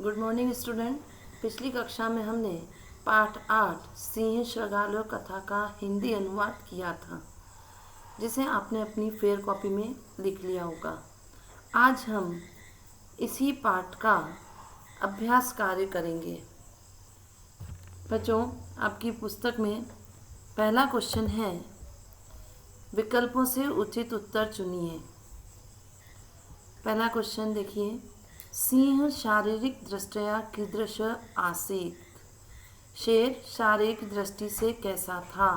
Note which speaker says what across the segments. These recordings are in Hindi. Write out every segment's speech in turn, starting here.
Speaker 1: Good morning student. पिछली कक्षा में हमने पाठ 8 सिंह श्रृगाल कथा का हिंदी अनुवाद किया था, जिसे आपने अपनी फेयर कॉपी में लिख लिया होगा। आज हम इसी पाठ का अभ्यास कार्य करेंगे। बच्चों, आपकी पुस्तक में पहला क्वेश्चन है, विकल्पों से उचित उत्तर चुनिए। पहला क्वेश्चन देखिए, सिंह शारीरिक दृष्टया कीदृश आसीत्? शेर शारीरिक दृष्टि से कैसा था?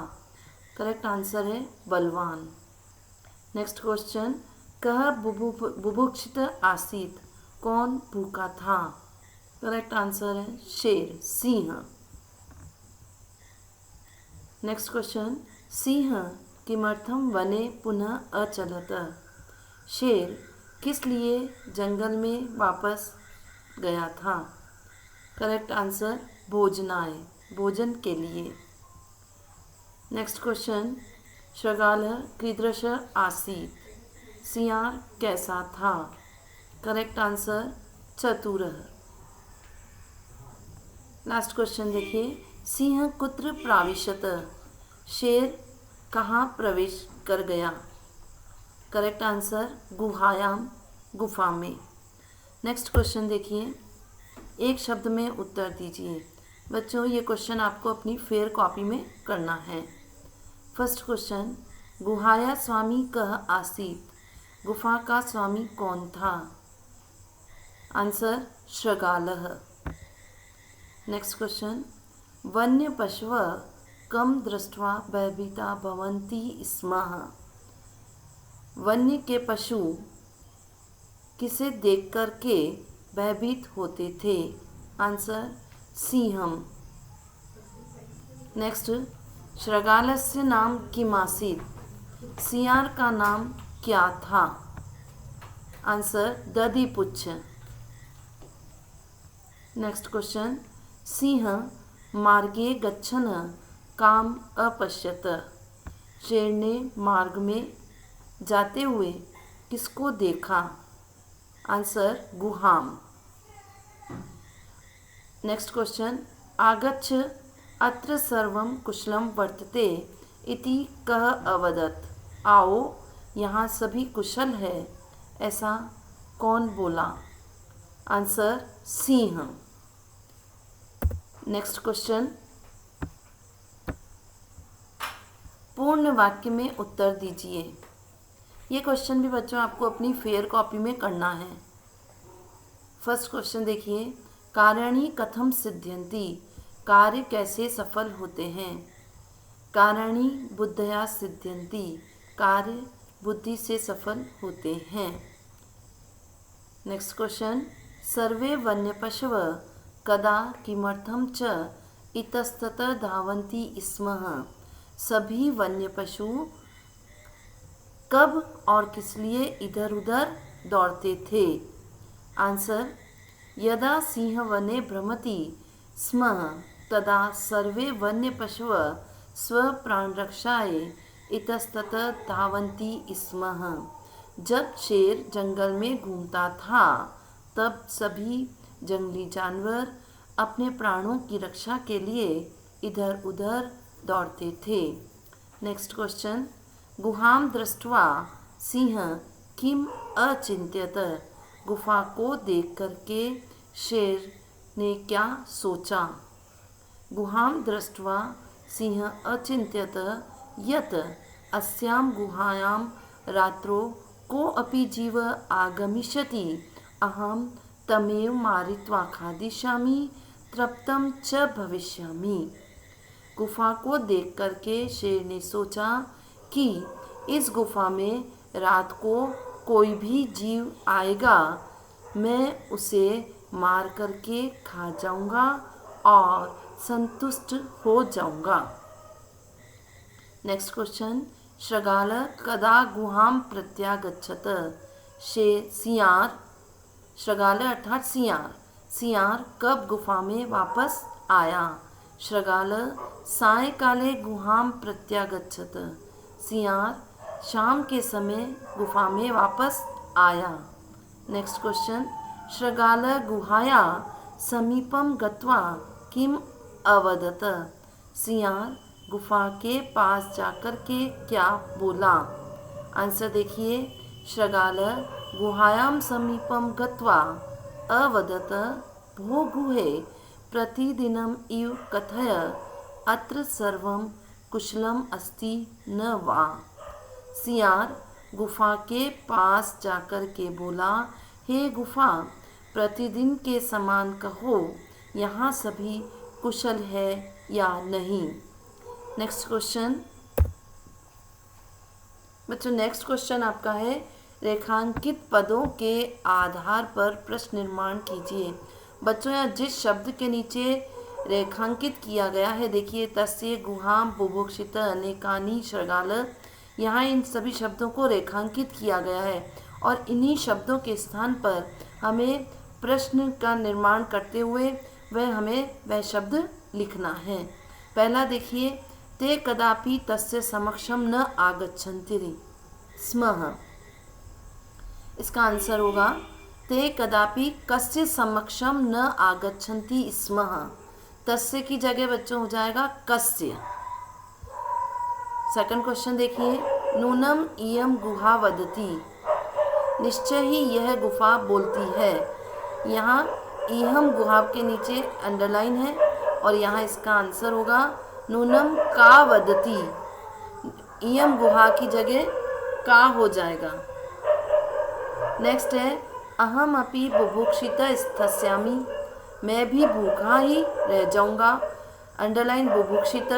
Speaker 1: करेक्ट आंसर है बलवान। नेक्स्ट क्वेश्चन, कह बुभुक्षित आसीत्? कौन भूखा था? करेक्ट आंसर है शेर, सिंह। नेक्स्ट क्वेश्चन, सिंह किमर्थम वने पुनः अचलत? शेर किस लिए जंगल में वापस गया था? करेक्ट आंसर भोजनाय, भोजन के लिए। नेक्स्ट क्वेश्चन, श्रृगाल कीदृश आसीत्? सियार कैसा था? करेक्ट आंसर चतुर। लास्ट क्वेश्चन देखिए, सिंह कुत्र प्राविशत? शेर कहाँ प्रवेश कर गया? करेक्ट आंसर गुहायाम, गुफा में। नेक्स्ट क्वेश्चन देखिए, एक शब्द में उत्तर दीजिए। बच्चों, ये क्वेश्चन आपको अपनी फेयर कॉपी में करना है। फर्स्ट क्वेश्चन, गुहाया स्वामी कह आसीत्? गुफा का स्वामी कौन था? आंसर श्रृगालः। नेक्स्ट क्वेश्चन, वन्य पशव कम दृष्ट्वा भयभीता भवन्ति स्मः? वन्य के पशु किसे देख कर के भयभीत होते थे? आंसर सिंहम। नेक्स्ट, श्रृगालस्य नाम किमासीत्? सियार का नाम क्या था? आंसर दधिपुच्छ। नेक्स्ट क्वेश्चन, सिंह मार्गे गच्छन् काम अपश्यत? शेर ने मार्ग में जाते हुए किसको देखा? आंसर गुहाम। नेक्स्ट क्वेश्चन, आगच्छ अत्र सर्वं कुशलं वर्तते इति कः अवदत्? आओ, यहाँ सभी कुशल है, ऐसा कौन बोला? आंसर सिंह। नेक्स्ट क्वेश्चन, पूर्ण वाक्य में उत्तर दीजिए। ये क्वेश्चन भी बच्चों आपको अपनी फेयर कॉपी में करना है। फर्स्ट क्वेश्चन देखिए, कारणी कथम सिद्ध्यन्ति? कार्य कैसे सफल होते हैं? कारणी बुद्धया सिद्ध्यन्ति, कार्य बुद्धि से सफल होते हैं। नेक्स्ट क्वेश्चन, सर्वे वन्य पशव कदा किमर्थम च इतस्ततः धावन्ति स्मः? सभी वन्य पशु कब और किस लिए इधर उधर दौड़ते थे? आंसर, यदा सिंह वने भ्रमति स्म तदा सर्वे वन्य पशवः स्वप्राणरक्षायै इतस्ततः धावन्ति स्म। जब शेर जंगल में घूमता था, तब सभी जंगली जानवर अपने प्राणों की रक्षा के लिए इधर उधर दौड़ते थे। नेक्स्ट क्वेश्चन, गुहाम दृष्ट्वा सिंह किम अचिंत्यत? गुफा को देख करके शेर ने क्या सोचा? गुहाम दृष्ट्वा सिंह अचिंत्यत यत अस्यां गुहायां रात्रो को अपि जीव आगमिष्यति, अहम तमेव मारित्वा खादिष्यामि, तृप्तं च भविष्यामि। गुफा को देख करके शेर ने सोचा कि इस गुफा में रात को कोई भी जीव आएगा, मैं उसे मार करके खा जाऊंगा और संतुष्ट हो जाऊंगा। नेक्स्ट क्वेश्चन, श्रृगाल कदा गुहाम प्रत्यागच्छत? सियार, श्रृगाल अर्थात सियार कब गुफा में वापस आया? श्रृगाल सायंकाले गुहाम प्रत्यागच्छत। सियार शाम के समय गुफा में वापस आया। नेक्स्ट क्वेश्चन, श्रृगाल गुहाया समीपम गत्वा किम अवदत, सियार गुफा के पास जाकर के क्या बोला। आंसर देखिए, शृगाल गुहायां समीपम गत्वा अवदत भो गुहे प्रतिदिनम इव कथय अत्र सर्वं कुशलम अस्ति न वा। सियार गुफा के पास जाकर के बोला, हे गुफा, प्रतिदिन के समान कहो, यहाँ सभी कुशल है या नहीं। नेक्स्ट क्वेश्चन बच्चों, नेक्स्ट क्वेश्चन आपका है, रेखांकित पदों के आधार पर प्रश्न निर्माण कीजिए। बच्चों, यहाँ जिस शब्द के नीचे रेखांकित किया गया है, देखिए, तस्य गुहाम बुभुक्षित अनेकानि शृगाल, यहाँ इन सभी शब्दों को रेखांकित किया गया है और इन्हीं शब्दों के स्थान पर हमें प्रश्न का निर्माण करते हुए वह शब्द लिखना है। पहला देखिए, ते कदापि तस्य समक्षम न आगच्छन्ति स्म। इसका आंसर होगा, ते कदापि कस्य समक्षम न आगच्छन्ति स्म। तस्य की जगह बच्चों हो जाएगा कस्य। सेकंड क्वेश्चन देखिए, नूनम इयम गुहा वदति, निश्चय ही यह गुफा बोलती है। यहाँ इहम गुहा के नीचे अंडरलाइन है और यहाँ इसका आंसर होगा नूनम का वदति, इयम गुहा की जगह का हो जाएगा। नेक्स्ट है, अहम अपि बुभुक्षित स्थस्यामि, मैं भी भूखा ही रह जाऊंगा। अंडरलाइन बुभुक्षित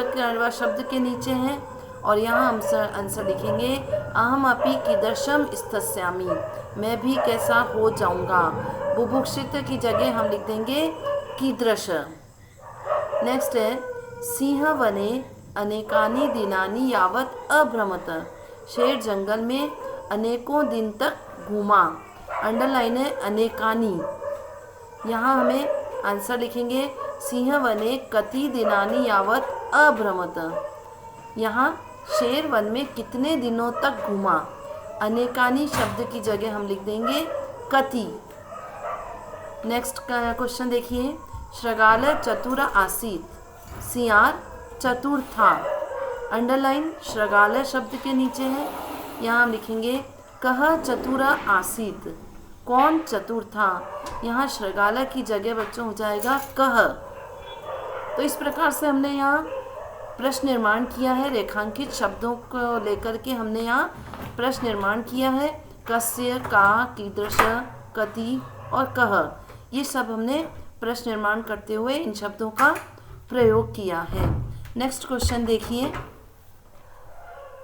Speaker 1: शब्द के नीचे है और यहाँ हम आंसर लिखेंगे, अहम अपि कीदृशम स्थस्यामि, मैं भी कैसा हो जाऊंगा। बुभुक्षित की जगह हम लिख देंगे कीदृश। नेक्स्ट है, सिंह वने अनेकानि दिनानि यावत अभ्रमत, शेर जंगल में अनेकों दिन तक घूमा। अंडरलाइन है अनेकानि, यहाँ हमें आंसर लिखेंगे, सिंह वने कति दिनानि यावत अभ्रमत, यहाँ शेर वन में कितने दिनों तक घूमा। अनेकानि शब्द की जगह हम लिख देंगे कति। नेक्स्ट क्वेश्चन देखिए, शृगाल चतुर आसीत, सियार चतुर था। अंडरलाइन शृगाल शब्द के नीचे है, यहाँ हम लिखेंगे कह चतुर आसीत, कौन चतुर था। यहाँ शृगाल की जगह बच्चों हो जाएगा कह। तो इस प्रकार से हमने यहाँ प्रश्न निर्माण किया है, रेखांकित शब्दों को लेकर के हमने यहाँ प्रश्न निर्माण किया है। कस्य, का, कीदृश, कति और कह, ये सब हमने प्रश्न निर्माण करते हुए इन शब्दों का प्रयोग किया है। नेक्स्ट क्वेश्चन देखिए,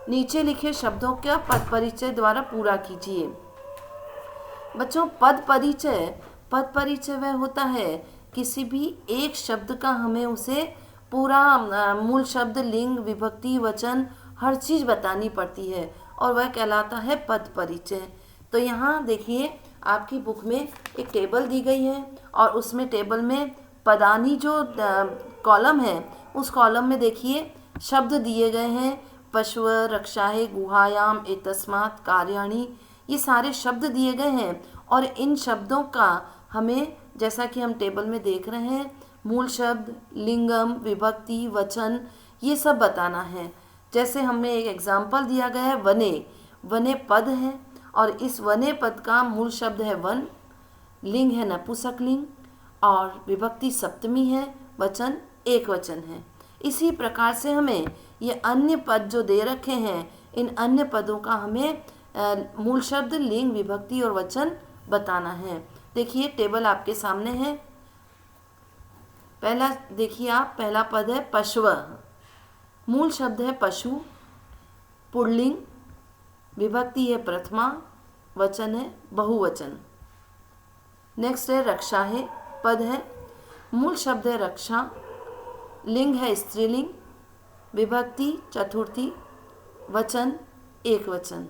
Speaker 1: नीचे लिखे शब्दों का पद परिचय द्वारा पूरा कीजिए। बच्चों, पद परिचय वह होता है किसी भी एक शब्द का हमें उसे पूरा मूल शब्द, लिंग, विभक्ति, वचन, हर चीज़ बतानी पड़ती है और वह कहलाता है पद परिचय। तो यहाँ देखिए, आपकी बुक में एक टेबल दी गई है और उसमें टेबल में पदानी जो कॉलम है, उस कॉलम में देखिए शब्द दिए गए हैं, पशव, रक्षाहे, गुहायाम, एतस्मात्, कार्याणि, ये सारे शब्द दिए गए हैं और इन शब्दों का हमें, जैसा कि हम टेबल में देख रहे हैं, मूल शब्द, लिंगम, विभक्ति, वचन, ये सब बताना है। जैसे हमें एक एग्जाम्पल दिया गया है, वने पद है और इस वने पद का मूल शब्द है वन, लिंग है नपुंसकलिंग और विभक्ति सप्तमी है, वचन एक वचन है। इसी प्रकार से हमें ये अन्य पद जो दे रखे हैं, इन अन्य पदों का हमें मूल शब्द, लिंग, विभक्ति और वचन बताना है। देखिए टेबल आपके सामने है। पहला देखिए आप, पहला पद है पशव, मूल शब्द है पशु, पुल्लिंग, विभक्ति है प्रथमा, वचन है बहुवचन। नेक्स्ट है रक्षा है, पद है, मूल शब्द है रक्षा, लिंग है स्त्रीलिंग, विभक्ति चतुर्थी, वचन एक वचन।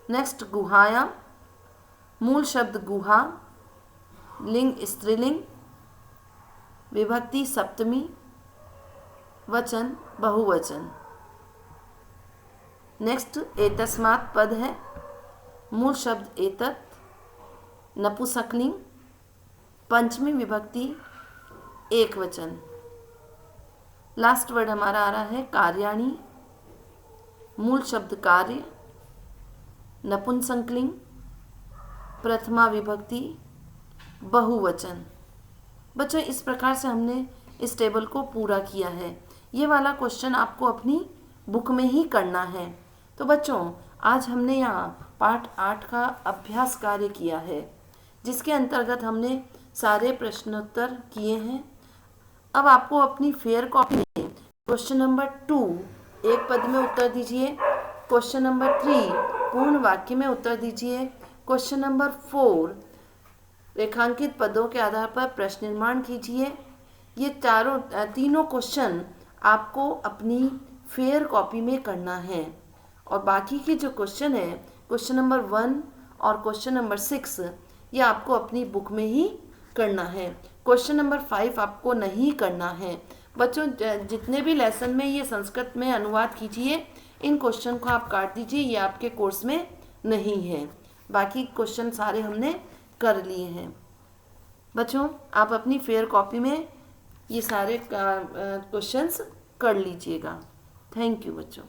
Speaker 1: नेक्स्ट गुहायाम, मूल शब्द गुहा, लिंग स्त्रीलिंग, विभक्ति सप्तमी, वचन बहुवचन। नेक्स्ट एतस्मात् पद है, मूल शब्द एतत्, नपुंसकलिंग, पंचमी विभक्ति एक वचन। लास्ट वर्ड हमारा आ रहा है कार्याणि, मूल शब्द कार्य, नपुंसकलिंग, प्रथमा विभक्ति बहुवचन। बच्चों इस प्रकार से हमने इस टेबल को पूरा किया है। ये वाला क्वेश्चन आपको अपनी बुक में ही करना है। तो बच्चों आज हमने यहाँ पाठ 8 का अभ्यास कार्य किया है, जिसके अंतर्गत हमने सारे प्रश्नोत्तर किए हैं। अब आपको अपनी फेयर कॉपी में क्वेश्चन नंबर 2 एक पद में उत्तर दीजिए, क्वेश्चन नंबर 3 पूर्ण वाक्य में उत्तर दीजिए, क्वेश्चन नंबर 4 रेखांकित पदों के आधार पर प्रश्न निर्माण कीजिए। ये तीनों क्वेश्चन आपको अपनी फेयर कॉपी में करना है। और बाकी के जो क्वेश्चन है, क्वेश्चन नंबर 1 और क्वेश्चन नंबर 6, ये आपको अपनी बुक में ही करना है। क्वेश्चन नंबर 5 आपको नहीं करना है। बच्चों जितने भी लेसन में ये संस्कृत में अनुवाद कीजिए, इन क्वेश्चन को आप काट दीजिए, ये आपके कोर्स में नहीं है। बाकी क्वेश्चन सारे हमने कर लिए हैं। बच्चों आप अपनी फेयर कॉपी में ये सारे क्वेश्चंस कर लीजिएगा। थैंक यू बच्चों।